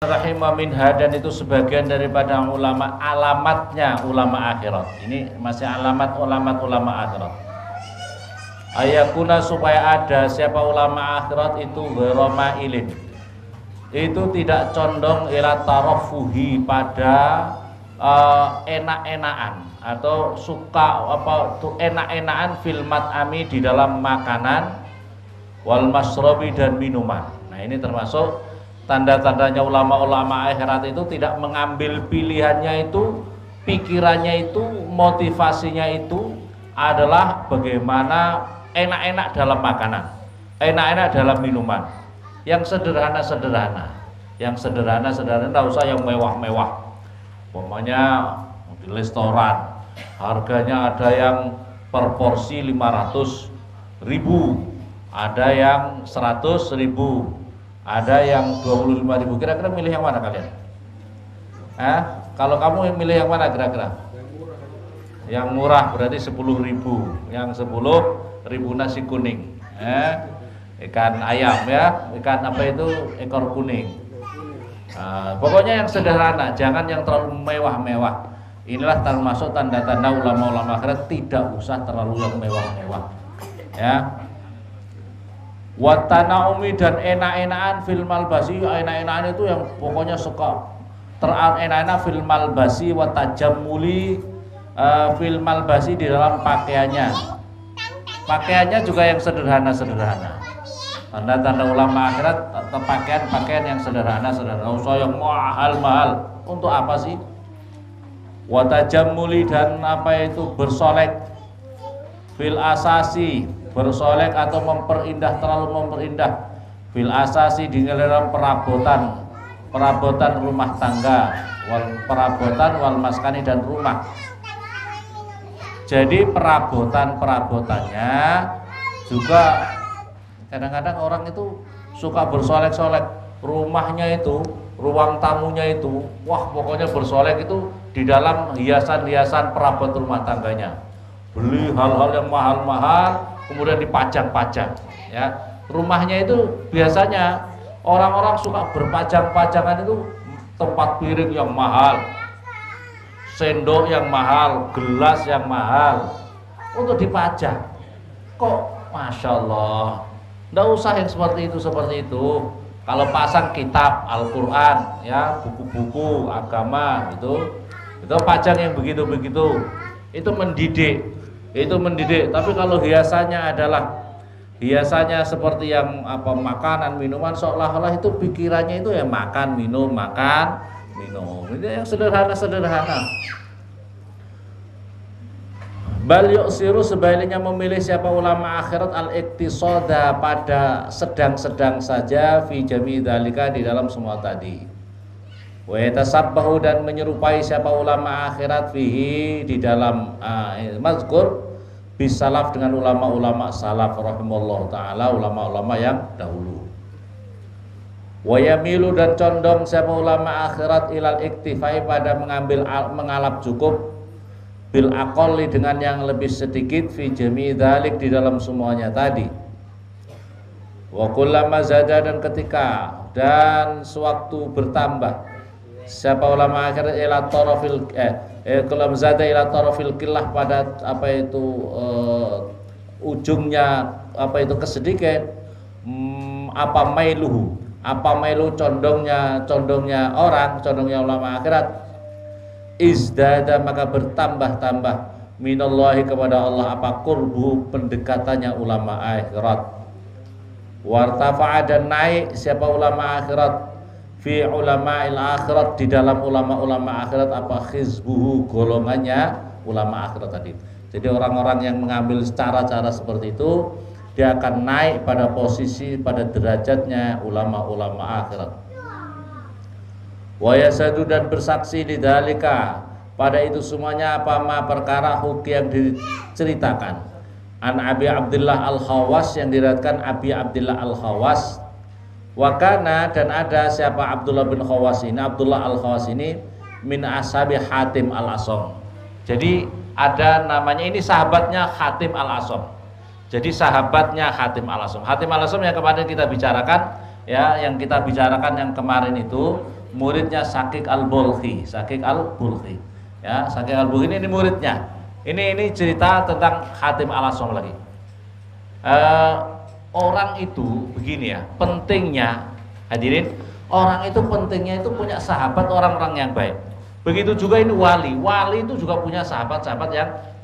rahimah minha, dan itu sebagian daripada ulama, alamatnya ulama akhirat. Ini masih alamat ulama akhirat. Ayakuna, supaya ada siapa ulama akhirat itu gharama ilin, itu tidak condong ila tarafuhi, pada enak-enakan atau suka apa tuh enak-enakan fil mat'ami, di dalam makanan, wal masrobi, dan minuman. Nah, ini termasuk tanda-tandanya ulama-ulama akhirat itu tidak mengambil pilihannya itu, pikirannya itu, motivasinya itu adalah bagaimana enak-enak dalam makanan, enak-enak dalam minuman, yang sederhana-sederhana, tidak usah yang mewah-mewah. Umpamanya di restoran harganya ada yang per porsi 500.000, ada yang 100.000, ada yang 25.000. Kira-kira milih yang mana kalian? Kalau kamu milih yang mana kira-kira? Yang murah berarti 10.000. Yang 10.000 nasi kuning. Ikan ayam ya, ikan apa itu, ekor kuning. Pokoknya yang sederhana, jangan yang terlalu mewah-mewah. Inilah termasuk tanda-tanda ulama-ulama akhirat, tidak usah terlalu yang mewah-mewah. Ya. Watanaumi, dan enak-enakan fil malbasi, enak-enakan itu yang pokoknya suka enak-enak fil malbasi, watajamuli fil malbasi, di dalam pakaiannya juga yang sederhana-sederhana. Tanda-tanda ulama akhirat atau pakaian yang sederhana-sederhana, usah yang mahal-mahal. Untuk apa sih? Watajamuli, dan apa itu, bersolek fil asasi, bersolek atau memperindah, terlalu memperindah fil asasi, di dalam perabotan rumah tangga, perabotan wal maskani, dan rumah. Jadi perabotannya juga kadang-kadang orang itu suka bersolek-solek, rumahnya itu, ruang tamunya itu, wah pokoknya bersolek itu di dalam hiasan-hiasan perabot rumah tangganya. Beli hal-hal yang mahal-mahal, kemudian dipajang-pajang, ya. Rumahnya itu biasanya orang-orang suka berpajang-pajangan itu, tempat piring yang mahal, sendok yang mahal, gelas yang mahal, untuk dipajang. Kok Masya Allah, nggak usah yang seperti itu. Kalau pasang kitab Al-Quran, ya, buku-buku agama itu pajang yang begitu-begitu, itu mendidik. Tapi kalau hiasannya seperti yang apa, makanan, minuman, seolah-olah itu pikirannya itu ya makan, minum. Itu yang sederhana. Bal yuksiru, sebaliknya memilih siapa ulama akhirat al-iktisoda, pada sedang-sedang saja, fi jami dzalika, di dalam semua tadi. Wa yatasabbahu, dan menyerupai siapa ulama akhirat fihi, di dalam mazkur bisalaf, dengan ulama-ulama salaf rahimallahu taala, ulama-ulama yang dahulu. Wa yamilu, dan condong siapa ulama akhirat ilal iktifai, pada mengalap cukup, bil aqalli, dengan yang lebih sedikit, fi jami dzalik, di dalam semuanya tadi. Wa kullama zada, dan sewaktu bertambah siapa ulama akhirat ila tarafil kulam zada ila tarafil qillah, pada apa itu ujungnya apa itu kesedikit, apa mailu condongnya ulama akhirat, izdada, maka bertambah-tambah minallahi, kepada Allah, apa qurbu, pendekatannya ulama akhirat. Wartafa'a, dan naik siapa ulama akhirat fi ulama'il akhirat, di dalam ulama-ulama akhirat, apa khizbuhu, golongannya ulama akhirat tadi. Jadi orang-orang yang mengambil cara-cara seperti itu, dia akan naik pada posisi, pada derajatnya ulama-ulama akhirat. Wa yasadu, dan bersaksi lidzalika, pada itu semuanya apa ma perkara huki yang diceritakan an Abi Abdullah Al-Khawas, yang diriwayatkan Abi Abdullah Al-Khawas. Wakana, dan ada siapa Abdullah bin Khawas ini, Abdullah Al-Khawas ini, min ashabi Hatim Al-Asom. Jadi ada namanya, ini sahabatnya Hatim Al-Asom. Jadi sahabatnya Hatim Al-Asom. Hatim Al-Asom yang kemarin kita bicarakan, ya, yang kita bicarakan yang kemarin itu muridnya Syakik Al-Bulkhi. Syakik Al-Bulkhi. Ya, Syakik Al-Bulkhi ini muridnya. Ini cerita tentang Hatim Al-Asam lagi. Orang itu begini ya, pentingnya hadirin, orang itu pentingnya itu punya sahabat orang-orang yang baik. Begitu juga ini wali. Wali itu juga punya sahabat-sahabat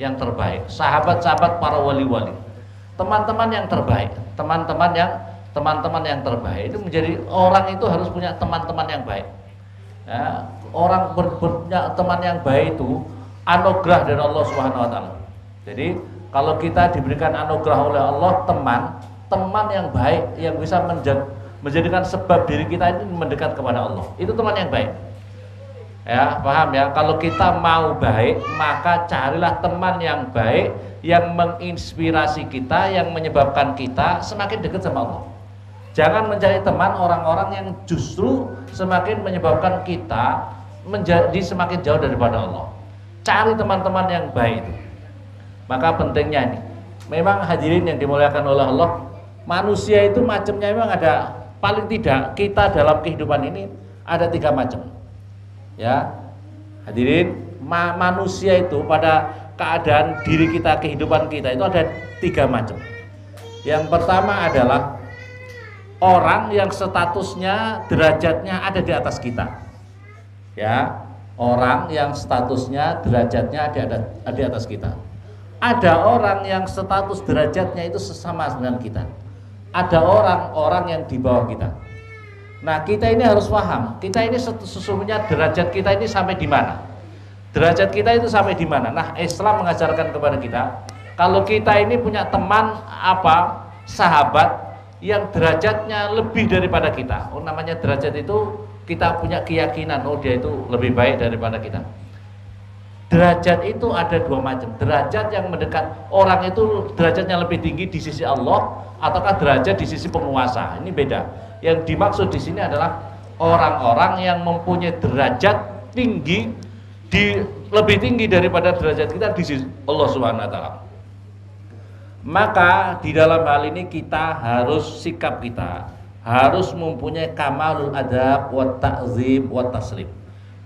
yang terbaik. Sahabat-sahabat para wali-wali. Teman-teman yang terbaik, teman-teman yang terbaik itu menjadi orang itu harus punya teman-teman yang baik. Ya, orang punya teman yang baik itu anugerah dari Allah Subhanahu wa taala. Jadi kalau kita diberikan anugerah oleh Allah teman yang baik yang bisa menjadikan sebab diri kita ini mendekat kepada Allah. Itu teman yang baik. Ya, paham ya? Kalau kita mau baik, maka carilah teman yang baik yang menginspirasi kita, yang menyebabkan kita semakin dekat sama Allah. Jangan mencari teman orang-orang yang justru semakin menyebabkan kita menjadi semakin jauh daripada Allah. Cari teman-teman yang baik itu. Maka pentingnya ini, memang hadirin yang dimuliakan oleh Allah, manusia itu macamnya memang ada, paling tidak kita dalam kehidupan ini ada 3 macam. Ya, hadirin, manusia itu pada keadaan diri kita, kehidupan kita itu ada 3 macam. Yang pertama adalah orang yang statusnya, derajatnya ada di atas kita. Ya, orang yang statusnya, derajatnya ada di atas kita. Ada orang yang status derajatnya itu sesama dengan kita. Ada orang-orang yang di bawah kita. Nah, kita ini harus paham, kita ini sesungguhnya derajat kita ini sampai di mana? Derajat kita itu sampai di mana? Nah, Islam mengajarkan kepada kita, kalau kita ini punya teman sahabat yang derajatnya lebih daripada kita. Namanya derajat itu kita punya keyakinan, dia itu lebih baik daripada kita. Derajat itu ada 2 macam. Derajat yang mendekat, orang itu derajatnya lebih tinggi di sisi Allah ataukah derajat di sisi penguasa. Ini beda. Yang dimaksud di sini adalah orang-orang yang mempunyai derajat tinggi lebih tinggi daripada derajat kita di sisi Allah Subhanahu wa taala. Maka di dalam hal ini kita harus, sikap kita harus mempunyai kamalul adab wa ta'zim wa taslim.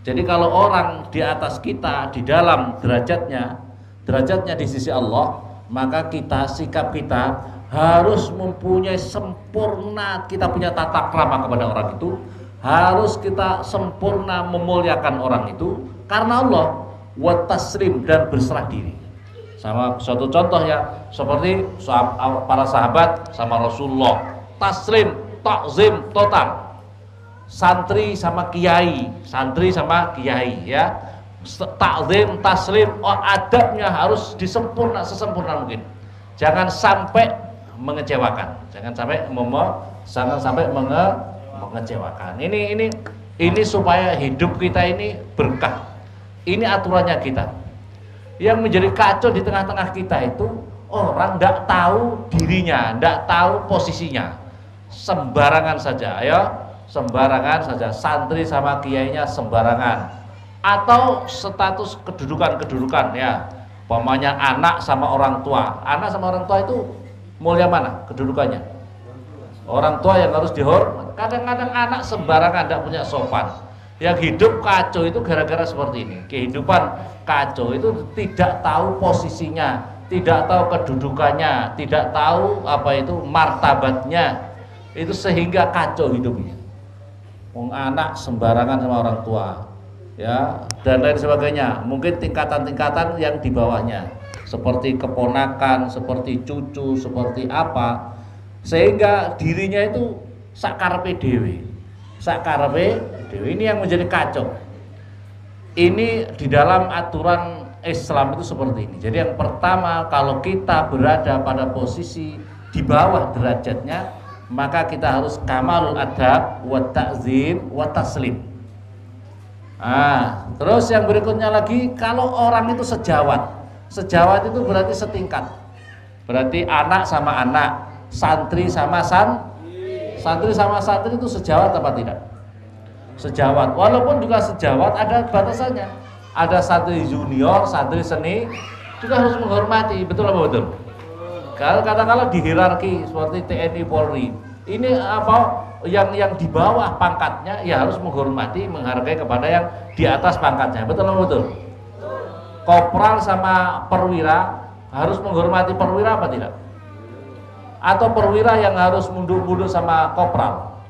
Jadi kalau orang di atas kita di dalam derajatnya di sisi Allah, maka kita, sikap kita harus mempunyai sempurna, kita punya tata krama kepada orang itu, harus kita sempurna memuliakan orang itu karena Allah, wa taslim, dan berserah diri. Sama suatu contoh ya, seperti para sahabat sama Rasulullah, taslim, takzim total. Santri sama kiai ya, takzim, taslim, adabnya harus sesempurna mungkin. Jangan sampai mengecewakan, jangan sampai mengecewakan. Ini supaya hidup kita ini berkah. Ini aturannya kita. Yang menjadi kacau di tengah-tengah kita itu orang tidak tahu dirinya, tidak tahu posisinya, sembarangan saja, ayo. Sembarangan saja, santri sama kiainya sembarangan, atau status kedudukan ya, umpamanya anak sama orang tua itu mulia mana kedudukannya? Orang tua yang harus dihormat. Kadang-kadang anak sembarangan, tidak punya sopan. Yang hidup kacau itu gara-gara seperti ini. Kehidupan kacau itu tidak tahu posisinya, tidak tahu kedudukannya, tidak tahu martabatnya, itu sehingga kacau hidupnya. Anak sembarangan sama orang tua, ya, dan lain sebagainya. Mungkin tingkatan-tingkatan yang di bawahnya, seperti keponakan, seperti cucu, seperti apa, sehingga dirinya itu sakarepe dhewe. Ini yang menjadi kacau. Ini di dalam aturan Islam itu seperti ini. Jadi yang pertama, kalau kita berada pada posisi di bawah derajatnya, maka kita harus kamalul adab wa ta'zim wa taslim. Terus yang berikutnya lagi, kalau orang itu sejawat itu berarti setingkat. Berarti anak sama anak, santri sama santri itu sejawat apa tidak? Sejawat. Walaupun juga sejawat ada batasannya. Ada santri junior, santri seni juga harus menghormati, betul apa betul? Kadang-kadang di hierarki seperti TNI Polri, ini yang di bawah pangkatnya ya harus menghormati, menghargai kepada yang di atas pangkatnya. Betul atau betul? Kopral sama perwira harus menghormati perwira apa tidak? Atau perwira yang harus mundur-mundur sama kopral?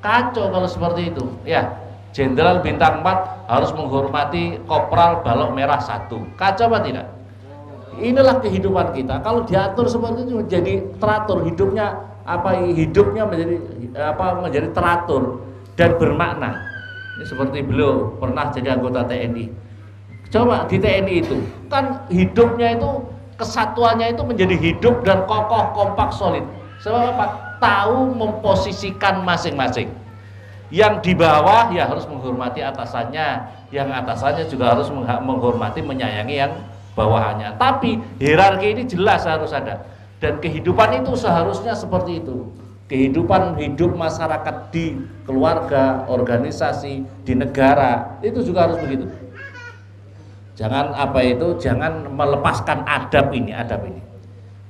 Kacau kalau seperti itu. Ya, jenderal bintang 4 harus menghormati kopral balok merah 1. Kacau apa tidak? Inilah kehidupan kita. Kalau diatur seperti itu jadi teratur hidupnya, hidupnya menjadi teratur dan bermakna. Ini seperti beliau pernah jadi anggota TNI. Coba di TNI itu kan hidupnya itu, kesatuannya itu menjadi hidup dan kokoh, kompak, solid. Sebab apa? Tahu memposisikan masing-masing. Yang di bawah ya harus menghormati atasannya, yang atasannya juga harus menghormati, menyayangi yang bawahannya. Tapi hierarki ini jelas harus ada, dan kehidupan itu seharusnya seperti itu. Kehidupan hidup masyarakat di keluarga, organisasi, di negara itu juga harus begitu. Jangan jangan melepaskan adab ini.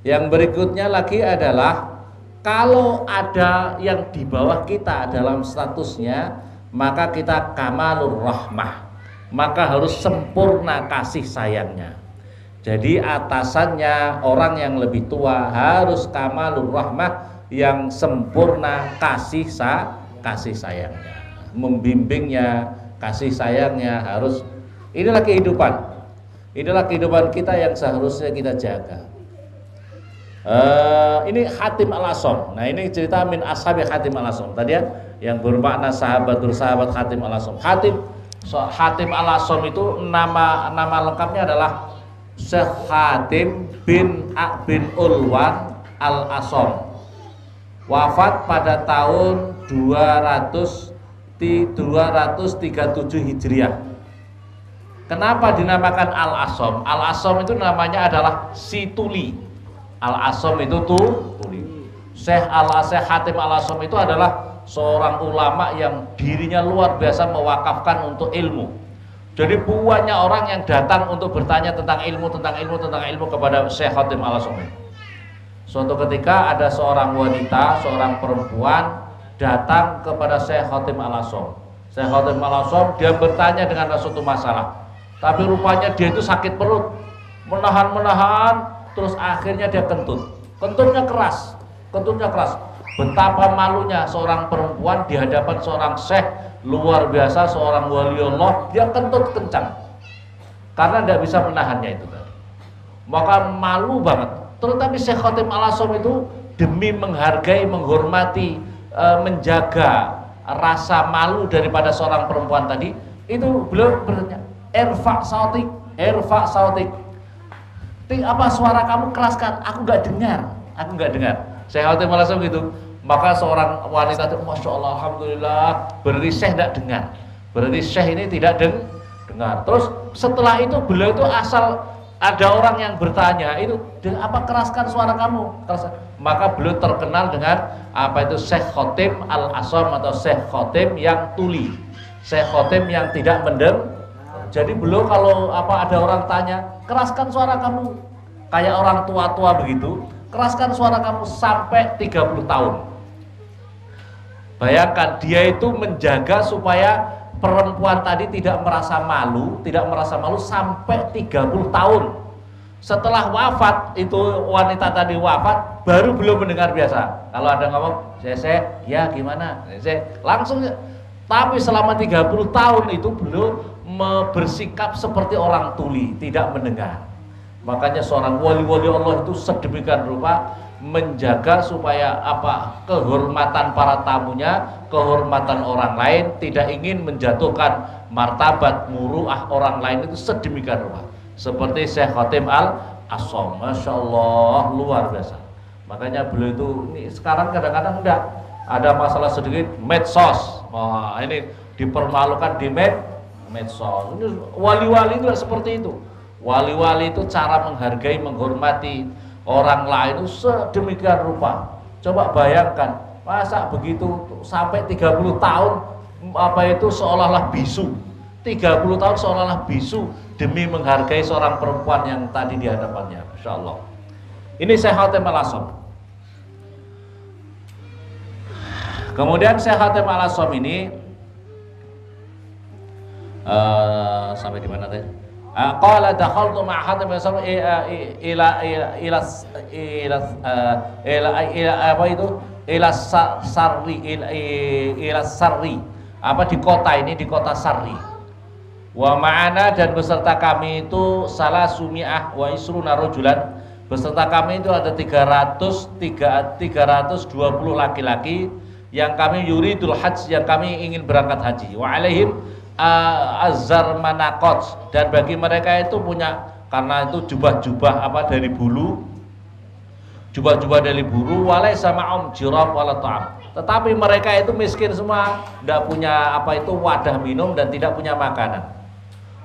Yang berikutnya lagi adalah kalau ada yang di bawah kita dalam statusnya, maka kita kamalur rahmah, maka harus sempurna kasih sayangnya. Jadi atasannya orang yang lebih tua harus kamalur rahmah, yang sempurna kasih sayangnya, membimbingnya, kasih sayangnya harus. Inilah kehidupan kita yang seharusnya kita jaga. Ini Hatim al-Asom. Nah, ini cerita min ashabi Hatim al-Asom. Tadi ya, yang bermakna sahabat Hatim al-Asom. Hatim al-Asom itu nama lengkapnya adalah Syekh Hatim bin Ulwan al-Asom. Wafat pada tahun 237 Hijriah. Kenapa dinamakan Al-Asom? Al-Asom itu namanya adalah si tuli. Al-Asom itu tuli. Syekh Hatim Al-Asom itu adalah seorang ulama yang dirinya luar biasa mewakafkan untuk ilmu. Jadi banyak orang yang datang untuk bertanya tentang ilmu kepada Syekh Hatim Al-Asom. Suatu ketika ada seorang wanita, seorang perempuan datang kepada Syekh Hatim Al-Asom. Syekh Hatim Al-Asom dia bertanya dengan suatu masalah. Tapi rupanya dia itu sakit perut, menahan, terus akhirnya dia kentutnya keras. Betapa malunya seorang perempuan di hadapan seorang syekh luar biasa, seorang waliullah, dia kentut kencang karena tidak bisa menahannya itu. Maka malu banget. Tetapi Syekh Hatim Al-Asom itu demi menghargai, menghormati, menjaga rasa malu daripada seorang perempuan tadi, itu beliau bertanya, Irfa sautik. Apa suara kamu keraskan? Aku nggak dengar. Syekh Hatim Al-Asom gitu. Maka seorang wanita itu, masya Allah, alhamdulillah, berarti Syekh tidak dengar. Berarti Syekh ini tidak dengar. Terus setelah itu beliau itu asal ada orang yang bertanya, itu apa keraskan suara kamu? Maka beliau terkenal dengan Syekh Hatim Al-Asom atau Syekh Hatim yang tuli, Syekh Hatim yang tidak mendengar. Jadi beliau kalau ada orang tanya, keraskan suara kamu, kayak orang tua-tua begitu, keraskan suara kamu sampai 30 tahun. Bayangkan, dia itu menjaga supaya perempuan tadi tidak merasa malu sampai 30 tahun. Setelah wafat, itu wanita tadi wafat, baru beliau mendengar biasa. Kalau ada ngomong, Syekh, ya gimana? Syekh, langsung. Tapi selama 30 tahun itu beliau bersikap seperti orang tuli, tidak mendengar. Makanya seorang wali-wali Allah itu sedemikian rupa menjaga supaya kehormatan para tamunya, kehormatan orang lain, tidak ingin menjatuhkan martabat muruah orang lain, itu sedemikian rupa. Seperti Syekh Hatim Al-Asom, masya Allah, luar biasa. Makanya beliau itu ini sekarang kadang-kadang enggak ada masalah sedikit medsos. Wah, ini dipermalukan di medsos. Ini wali-wali itu seperti itu. Wali-wali itu cara menghargai, menghormati orang lain itu sedemikian rupa. Coba bayangkan, masa begitu sampai 30 tahun seolah-olah bisu. 30 tahun seolah-olah bisu demi menghargai seorang perempuan yang tadi di hadapannya. Masya Allah. Ini Syekh Hatim Al-Asom. Kemudian Syekh Hatim Al-Asham ini sampai di mana tadi? Qala dakhaltu ma'a Hatim Al-Asham ila Sarri, apa di kota ini, di kota Sarri. Wa ma'ana, dan beserta kami itu salah sumi'ah wa isruna rajulan, beserta kami itu ada 320 laki-laki yang kami yuridul hajj, yang kami ingin berangkat haji. Wa alaihim azar manaqat, dan bagi mereka itu punya, karena itu jubah-jubah apa dari bulu, jubah-jubah dari bulu, walai sama jirab wala ta'am. Tetapi mereka itu miskin semua, tidak punya apa itu wadah minum dan tidak punya makanan.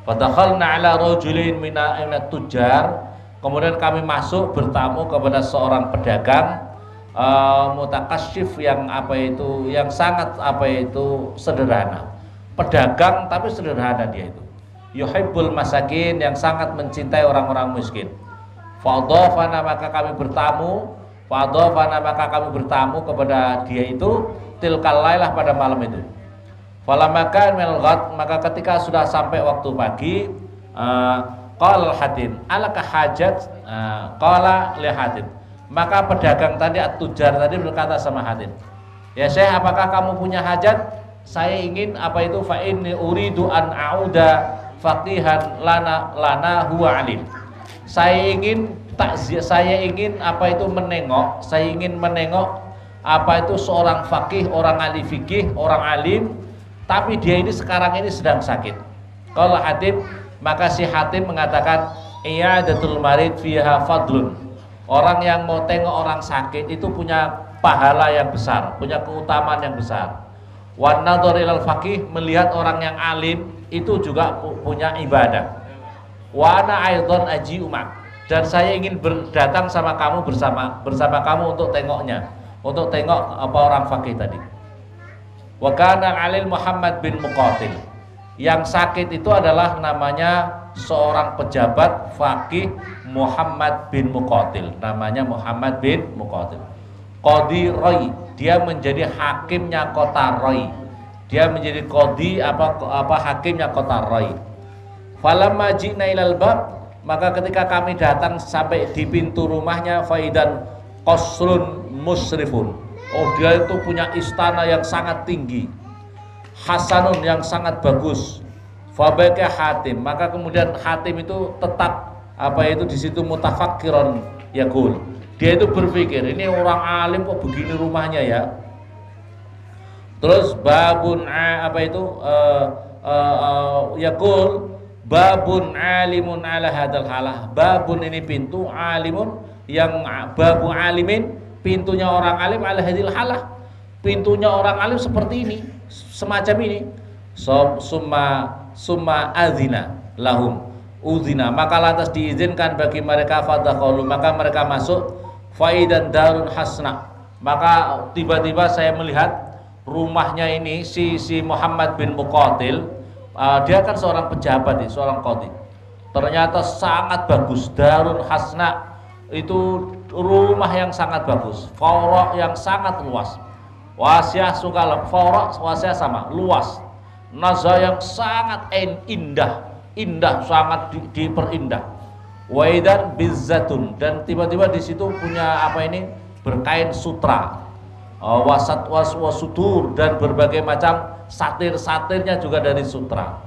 Fadakhalna ala rajulin minat tujar, kemudian kami masuk bertamu kepada seorang pedagang mutakasyif, yang apa itu, yang sangat apa itu sederhana. Pedagang tapi sederhana dia itu. Yuhibbul masakin, yang sangat mencintai orang-orang miskin. Fadhafana, maka kami bertamu, kepada dia itu tilkal lailah, pada malam itu. Falamakan melghat, maka ketika sudah sampai waktu pagi, qala Hatim alaka hajat, qala li Hatim, maka pedagang tadi at-tujar tadi berkata sama Hatim, ya Syekh, apakah kamu punya hajat? Saya ingin apa itu, fa inni uridu an a'uda faqihan lana huwa alim. Saya ingin apa itu menengok, apa itu seorang faqih, orang ahli fikih, orang alim, tapi dia ini sekarang ini sedang sakit. Kalau Hatim, maka si Hatim mengatakan, iyadatul marid fiha fadlun. Orang yang mau tengok orang sakit itu punya pahala yang besar, punya keutamaan yang besar. Wan nadhar ilal faqih, melihat orang yang alim itu juga punya ibadah. Wa ana aidan aji umak, dan saya ingin datang sama kamu, bersama kamu untuk tengoknya, untuk tengok apa orang faqih tadi. Wa kana alil Muhammad bin Muqatil, yang sakit itu adalah namanya seorang pejabat faqih Muhammad bin Muqatil, namanya Muhammad bin Muqatil. Qadi Rai, dia menjadi hakimnya kota Rai, dia menjadi qadi apa hakimnya kota Rai. Falamma ji'na ilal bab, maka ketika kami datang sampai di pintu rumahnya, faidan qasrun musrifun, oh dia itu punya istana yang sangat tinggi, hasanun, yang sangat bagus. Fabaka Hatim, maka kemudian Hatim itu tetap apa itu di situ mutafakkiron yaqul, dia itu berpikir, ini orang alim kok begini rumahnya ya. Terus babun apa itu yaqul babun alimun ala hadal halah, babun ini pintu, alimun yang babu alimin, pintunya orang alim, ala hadil halah, pintunya orang alim seperti ini, semacam ini. Summa adzina lahum uzina, maka lantas diizinkan bagi mereka, fadakhalu, maka mereka masuk. Faidan darun hasna, maka tiba-tiba saya melihat rumahnya ini si Muhammad bin Muqatil, dia kan seorang pejabat, seorang qadhi, ternyata sangat bagus. Darun hasna itu rumah yang sangat bagus, fawra yang sangat luas, wasiah sungkalam, fawra wasiah sama luas, nazah yang sangat indah, sangat diperindah. Waidan bizzatun, dan tiba-tiba di situ punya apa ini, berkain sutra, wasat wasutur, dan berbagai macam satir-satirnya juga dari sutra.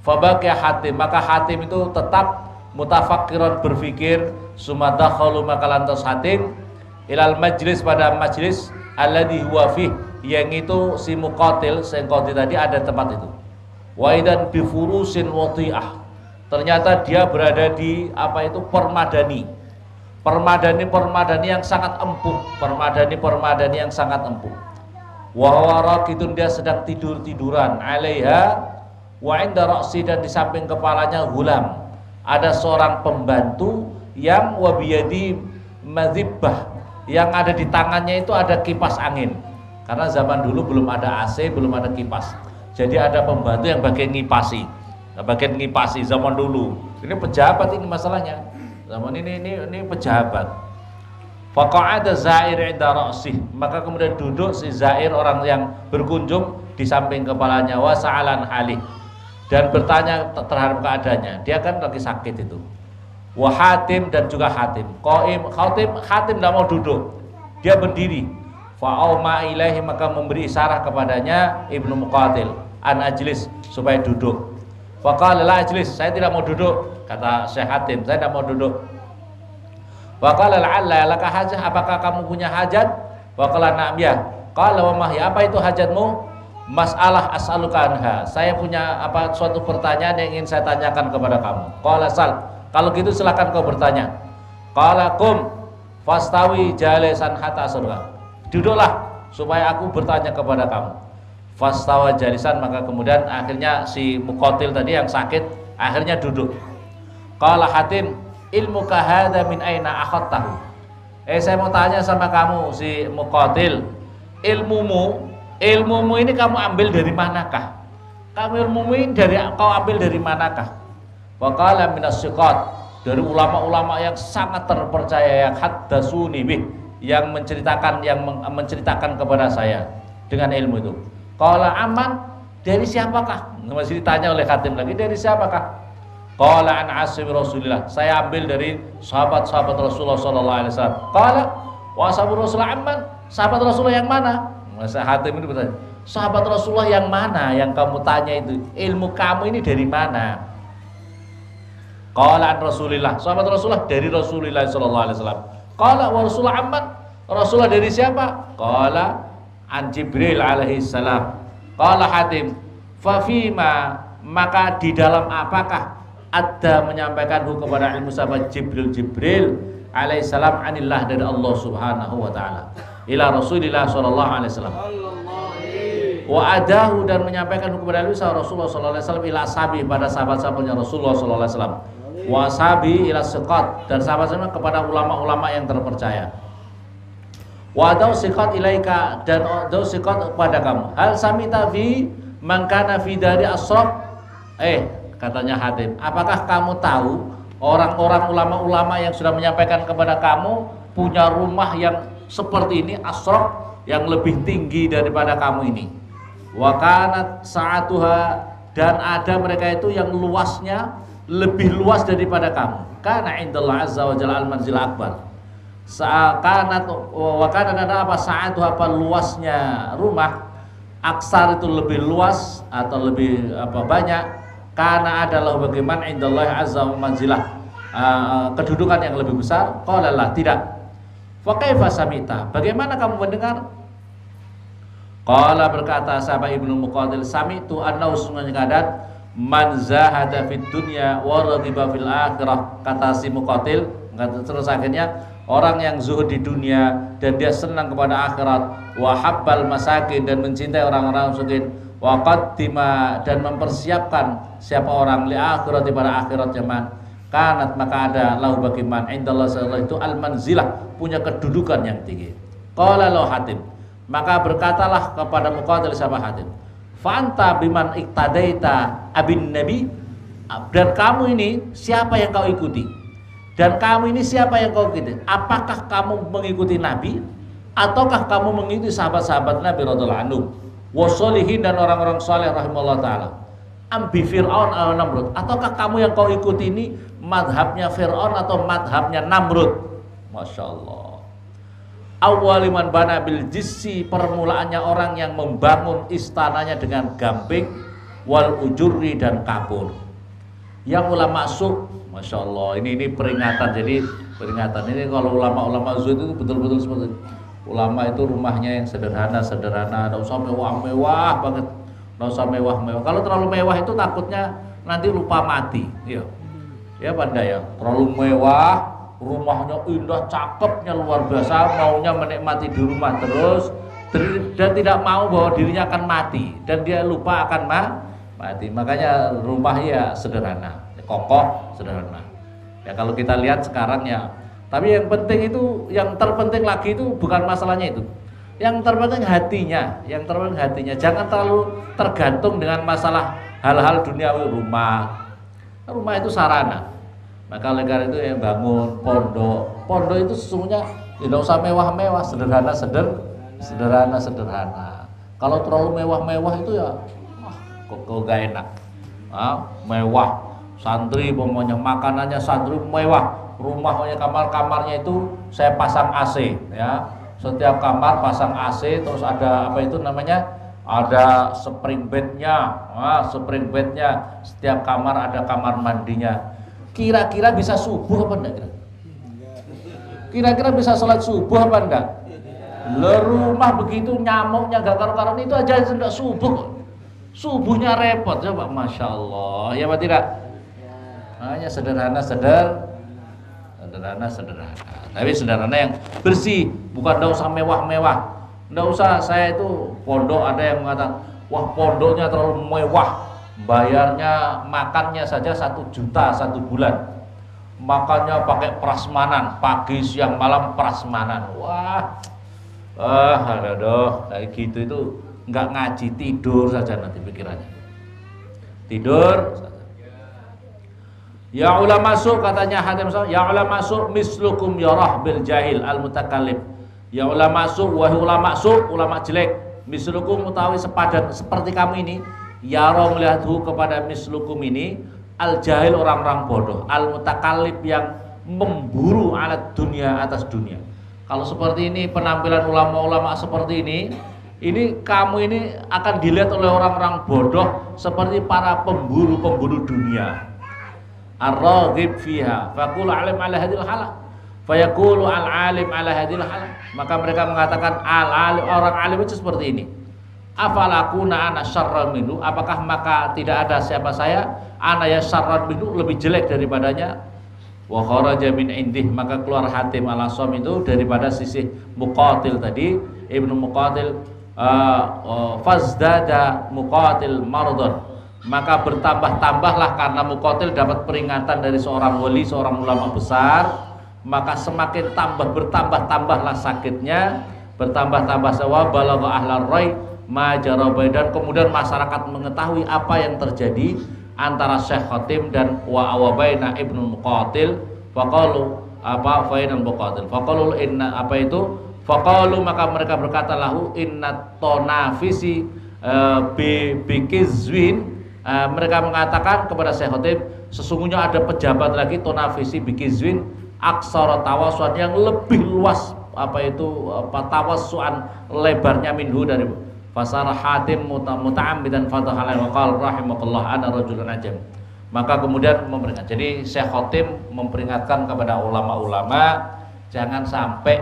Fabaki Hatim, maka Hatim itu tetap mutafakkiran, berpikir. Sumadakhalu, maka lantas Hatim ilal majlis, pada majlis alladhi huwa fih, yang itu si Muqatil, sengkoti tadi ada tempat itu. Waidan bifurusin wati'ah, ternyata dia berada di apa itu permadani yang sangat empuk, permadani yang sangat empuk. Wa warakidun, dia sedang tiduran, alaiha wa inda ra'si, dan di samping kepalanya gulam, ada seorang pembantu yang wabiyadi madzibbah, yang ada di tangannya itu ada kipas angin, karena zaman dulu belum ada AC, belum ada kipas, jadi ada pembantu yang bagian ngipasi zaman dulu. Ini pejabat ini masalahnya. Zaman ini pejabat. Faqa'ada Zair 'inda ra'sih, maka kemudian duduk si Zair, orang yang berkunjung, di samping kepalanya. Wa sa'alan halih, dan bertanya terhadap keadaannya. Dia kan lagi sakit itu. Wa Hatim, dan juga Hatim. Hatim tidak mau duduk, dia berdiri. Fa'auma ilaihi, maka memberi isyarat kepadanya Ibnu Muqatil, an ajlis, supaya duduk. Faqala la ajlis, saya tidak mau duduk, kata Syekh Hatim, saya tidak mau duduk. Waqala la'alla laka hajah, apakah kamu punya hajat? Waqala na'am ya. Qala wa ma hiya, apa itu hajatmu? Mas'alah as'aluka anha, saya punya suatu pertanyaan yang ingin saya tanyakan kepada kamu. Qala sal, kalau gitu silakan kau bertanya. Qala qum fastawi jalisan hatta as'aluka, duduklah supaya aku bertanya kepada kamu. Fastawa jalisan, maka kemudian akhirnya si Muqatil tadi yang sakit akhirnya duduk. Qala Hatim, ilmuka hadza min aina akhadtahu. Saya mau tanya sama kamu si Muqatil, ilmumu ini kamu ambil dari manakah? Ilmumu ini kau ambil dari manakah? Wa qala minas siqat, dari ulama-ulama yang sangat terpercaya, yang haddatsuni bih, yang menceritakan kepada saya dengan ilmu itu. Qala aman, dari siapakah? Masih ditanya oleh Hatim lagi, dari siapakah? Qala an ashabi Rasulillah, saya ambil dari sahabat-sahabat Rasulullah sallallahu alaihi wasallam. Qala wa ashabu Rasulullah amman, sahabat Rasulullah yang mana? Masa Hatim ini bertanya, sahabat Rasulullah yang mana yang kamu tanya itu? Ilmu kamu ini dari mana? Qala an Rasulillah, sahabat Rasulullah dari Rasulullah sallallahu alaihi wasallam. Qala wa Rasulullah amman, Rasulullah dari siapa? Qala an Jibril alaihi salam. Qala Hatim, fa fima, maka di dalam apakah ada menyampaikan kepada ilmu sahabat Jibril alaihi salam anillah, dari Allah subhanahu wa ta'ala, ila Rasulillah sallallahu alaihi wasallam. Wa adahu, dan menyampaikan kepada Rasulullah sallallahu alaihi wasallam ila ashabi, pada sahabat-sahabatnya Rasulullah sallallahu alaihi wasallam. Wa ashabi ila siqat, dan sahabat-sahabat kepada ulama-ulama yang terpercaya. Wa adahu siqat ilaika, dan adahu siqat kepada kamu. Hal samita fi man kana fi dari asraf, katanya Hatim, apakah kamu tahu orang-orang ulama-ulama yang sudah menyampaikan kepada kamu punya rumah yang seperti ini, asraf, yang lebih tinggi daripada kamu ini. Wa kanat sa'atuha, dan ada mereka itu yang luasnya lebih luas daripada kamu. Kana indallah azza wa jalla al-manzil akbar. Sa'kanat wa kana, ada apa sa'atuha, apa luasnya rumah, aksar itu lebih luas atau lebih banyak. Karena adalah bagaimana indallah azza wa manzilah, kedudukan yang lebih besar. Qala la, tidak. Fa kaifa samita, bagaimana kamu mendengar? Qala, berkata sahabat Ibnu Muqatil, sami'tu annahu sunnatul qadat man zahada fid dunya wa raghiba fil akhirah. Kata si Muqatil, terus akhirnya orang yang zuhud di dunia dan dia senang kepada akhirat, wa habbal masakin, dan mencintai orang-orang miskin, wa qaddima, dan mempersiapkan siapa orang li akhirat, pada akhirat zaman, kanat, maka ada lahu bagi man indallah sallallahu itu al manzilah, punya kedudukan yang tinggi. Qala lahu Hatim, maka berkatalah kepada Muqatil sahabat Hatim, fa anta biman iktadaita abin nabi, dan kamu ini siapa yang kau ikuti? Dan kamu ini siapa yang kau ikuti? Apakah kamu mengikuti Nabi, ataukah kamu mengikuti sahabat-sahabat Nabi radhiyallahu anhu, wasolihin, dan orang-orang saleh rahimahullah taala? Ambi Fir'aun atau Namrud, ataukah kamu yang kau ikuti ini madhabnya Fir'aun atau madhabnya Namrud? Masya Allah. Awwaliman bana bil jissi, permulaannya orang yang membangun istananya dengan gamping, wal ujurri, dan kapur. Yang ulama masuk, Masya Allah, ini peringatan. Jadi peringatan ini, kalau ulama-ulama zuhud itu betul-betul seperti itu. Ulama itu rumahnya yang sederhana, tidak usah mewah-mewah banget, tidak usah mewah-mewah. Kalau terlalu mewah itu takutnya nanti lupa mati. Ya pandai ya, terlalu mewah, rumahnya indah, cakepnya luar biasa, maunya menikmati di rumah terus, dan tidak mau bahwa dirinya akan mati, dan dia lupa akan mati. Makanya rumah ya sederhana, kokoh, sederhana. Ya kalau kita lihat sekarang ya. Tapi yang penting itu, yang terpenting lagi itu bukan masalahnya itu. Yang terpenting hatinya, Jangan terlalu tergantung dengan masalah hal-hal duniawi. Rumah itu sarana. Maka oleh karena itu yang bangun pondok itu sesungguhnya Tidak usah mewah-mewah, sederhana. Kalau terlalu mewah-mewah itu ya kok gak enak. Mewah, santri pokoknya makanannya santri mewah, rumahnya kamar-kamarnya itu saya pasang AC ya. Setiap kamar pasang AC, terus ada apa itu namanya? Ada spring bednya, setiap kamar ada kamar mandinya. Kira-kira bisa subuh apa enggak? Kira-kira bisa sholat subuh apa enggak? Rumah begitu nyamuknya gak karu-karuan itu aja tidak subuh. Subuhnya repot coba, masya Allah, ya Pak tidak? Hanya sederhana. Tapi sederhana yang bersih, bukan tidak usah mewah-mewah. Tidak usah, saya itu pondok ada yang mengatakan, wah pondoknya terlalu mewah, bayarnya makannya saja 1 juta 1 bulan. Makannya pakai prasmanan, pagi siang malam prasmanan. Wah, aduh, kayak gitu itu nggak ngaji, tidur saja nanti pikirannya. Tidur saja. Ya ulama su, katanya Hatim, ya ulama su mislukum yarah bil jahil al mutakallim. Ya ulama su, wahai ulama su, ulama jelek, mislukum mutawi sepadan seperti kamu ini, yarah melihathu kepada mislukum ini, al jahil orang-orang bodoh, al mutakallim yang memburu alat dunia atas dunia. Kalau seperti ini penampilan ulama-ulama seperti ini kamu ini akan dilihat oleh orang-orang bodoh seperti para pemburu dunia. Ar-raghib fiha faqulu alim ala hadil halal fayaqulu al-alim ala hadil halal. Maka mereka mengatakan al-alim, orang alim itu seperti ini. Afalakuna ana syarran minhu, apakah maka tidak ada siapa saya ana ya syarran minhu, lebih jelek daripadanya. Wa kharaja min indih, maka keluar Hatim al-Asam itu daripada sisi Muqatil tadi, Ibnu Muqatil, fazdada Muqatil mardon, maka bertambah-tambahlah karena Muqatil dapat peringatan dari seorang wali, seorang ulama besar, maka semakin bertambah-tambahlah sakitnya, bertambah-tambah sawa balagha ahlar rai majarabai, dan kemudian masyarakat mengetahui apa yang terjadi antara Syekh Khatim dan wabaina Ibnu Muqatil. Faqalu apa fainal Muqatil faqalu inna apa itu faqalu, maka mereka berkata lahu inna tonafisi bikizwin, mereka mengatakan kepada Syekh Khatim, sesungguhnya ada pejabat lagi tonafisi bikizwin aksara tawassuan, yang lebih luas apa itu tawassuan lebarnya minhu dari Fasara Hatim muta'ammidan fatahalan wa qala rahimakallah ana rajulun ajam. Maka kemudian memperingatkan. Jadi Syekh Khatim memperingatkan kepada ulama-ulama, jangan sampai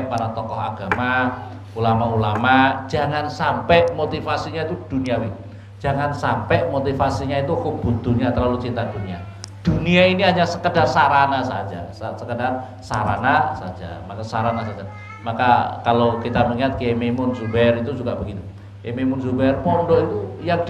para tokoh agama, ulama-ulama jangan sampai motivasinya itu duniawi. Jangan sampai motivasinya itu hubud dunia, terlalu cinta dunia. Dunia ini hanya sekedar sarana saja, Maka sarana saja. Maka kalau kita mengingat Kiai Maimun Zubair itu juga begitu. Kiai Maimun Zubair pondok itu yang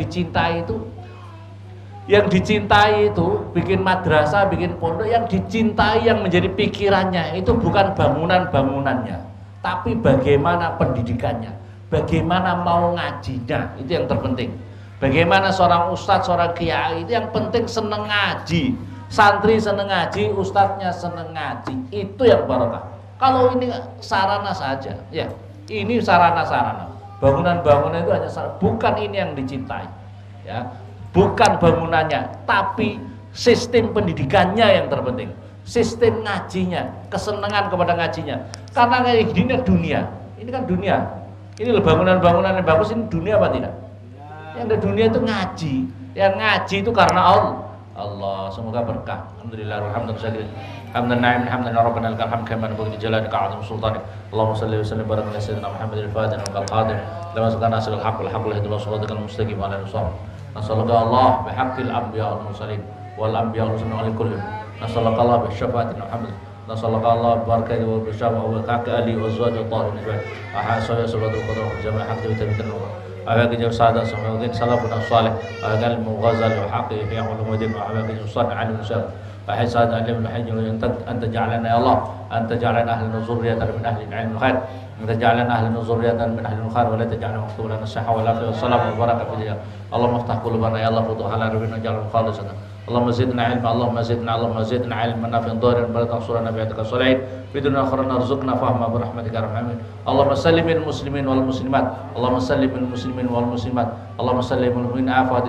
dicintai itu bikin madrasah, bikin pondok, yang dicintai, yang menjadi pikirannya itu bukan bangunannya, tapi bagaimana pendidikannya, bagaimana mau ngajinya, itu yang terpenting. Bagaimana seorang ustadz, seorang kiai itu yang penting seneng ngaji, santri seneng ngaji, ustadznya seneng ngaji, itu yang barokah. Kalau ini sarana saja, ya ini sarana. Bangunan-bangunan itu hanya sarana, bukan ini yang dicintai, ya, bukan bangunannya, tapi sistem pendidikannya yang terpenting, sistem ngajinya, kesenangan kepada ngajinya. Karena kayak gini dunia, ini kan dunia, ini loh bangunan-bangunan yang bagus, ini dunia apa tidak? Yang ada dunia itu ngaji, yang ngaji itu karena Allah. Semoga berkah. Alhamdulillah, alhamdulillah. Hamdan na'im, hamdan rabbana lakal hamd kama nabaghi jalalika azim sultanik. Allahumma salli wa sallim baraka ala sayyidina Muhammadil fatih wal qadir. Lama sakana asal haq wal haq wal hidayah wasalatul mustaqim ala rasul. Nasallallahu Allah bihaqqil anbiya wal mursalin wal anbiya wal mursalin ala kulli. Nasallallahu Allah bi syafaatin Muhammad. Nasallallahu Allah barakatuhu wa bisyama wa kaka ali wa zawj wa tahirin wa ahasaya salatul qadar wa jama'a haqqi wa tabitan. Awakin sahadat samawati salafun salih agal mughazal wa haqqi fi ulumuddin wa awakin salih alim syar. فحساد علم الحج أنت جعلنا يا الله أنت جعلنا أهل الزرية من أهل العلم الخير تجعلنا أهلا وذرية من أهل الخير ولا تجعلنا مكتوبا لنا الصحة والعافية والسلام والبركة في الدنيا. اللهم افتح قلوبنا يا الله فتوح على ربنا واجعلنا خالصا. اللهم زدنا علما اللهم زدنا علما نافعا ضارا ولا تنصرنا بعدك الصالحين في الدنيا آخرنا ارزقنا فهما برحمتك يا ارحم الراحمين. اللهم سلم المسلمين والمسلمات اللهم سلم المسلمين والمسلمات اللهم سلم المؤمنين عافية